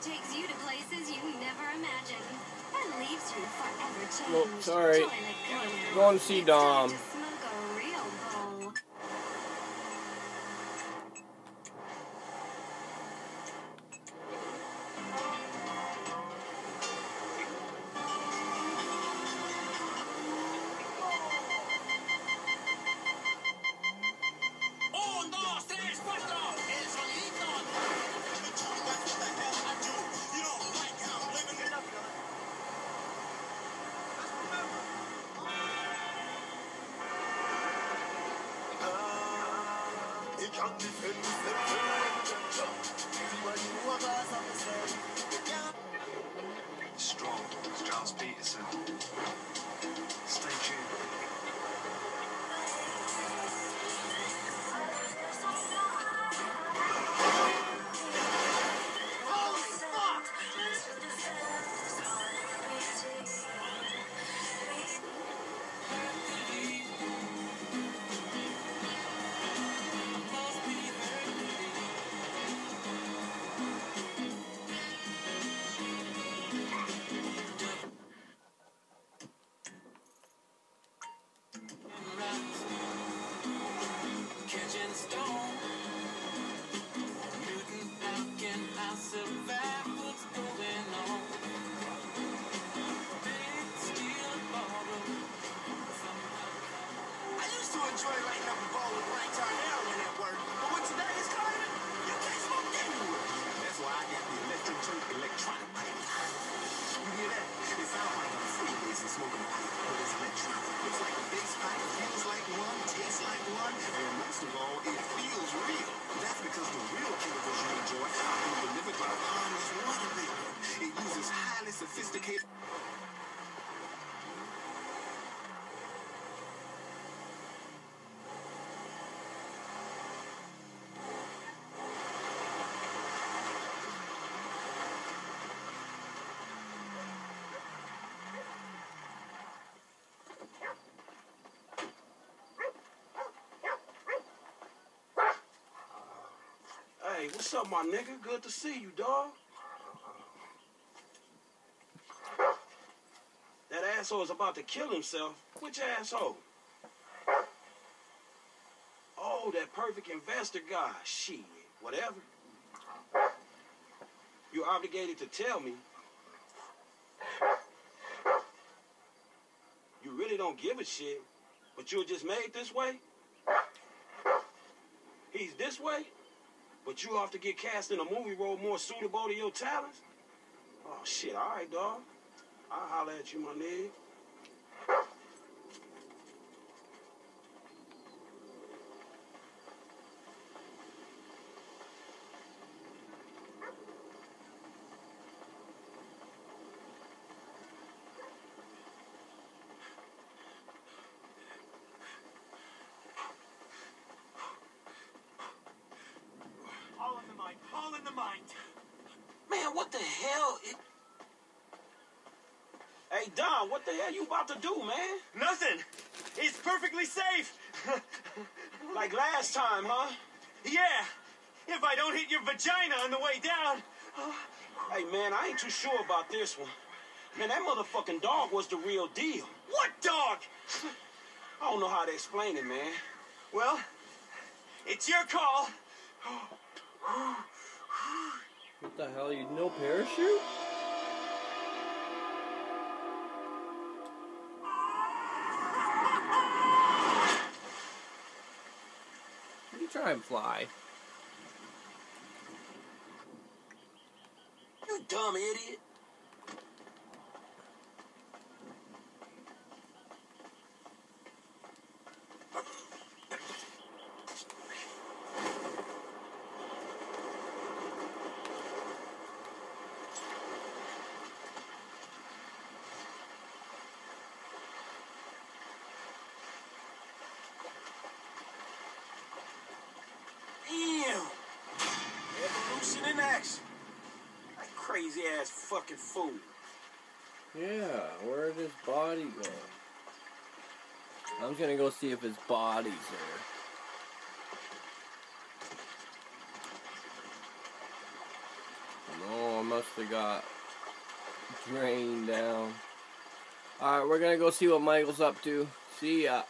takes you to places you never imagined and leaves you forever changed. Well, sorry. Toilet Go and see Dom. to smoke a real bowl. Strong, Charles Peterson. Stay tuned. Enjoy lighting up a bowl with right time heroin at work. But when today is coming, you can't smoke anywhere. That's why I got the electric church electronic pipe. You hear that? It sounds like I'm freebasing smoking a pipe, but it's electronic. Looks like a bass pipe, feels like one, tastes like one, and most of all, it feels real. That's because the real chemicals you enjoy are being delivered by a harmless water vapor. It uses highly sophisticated... Hey, what's up, my nigga? Good to see you, dog. That asshole is about to kill himself. Which asshole? Oh, that perfect investor guy. Shit, whatever. You're obligated to tell me. You really don't give a shit, but you're just made this way? He's this way? But you have to get cast in a movie role more suitable to your talents? Oh, shit, all right, dog. I'll holler at you, my nigga. All in the mind. Man, what the hell? Hey, Don, what the hell you about to do, man? Nothing. It's perfectly safe. Like last time, huh? Yeah. If I don't hit your vagina on the way down. Hey, man, I ain't too sure about this one. Man, that motherfucking dog was the real deal. What dog? I don't know how to explain it, man. Well, it's your call. What the hell? You no parachute? You try and fly. You dumb idiot. Evolution in action. That crazy ass fucking fool. Yeah, where did his body go? I'm gonna go see if his body's there. No, it must have got drained down. Alright, we're gonna go see what Michael's up to. See ya.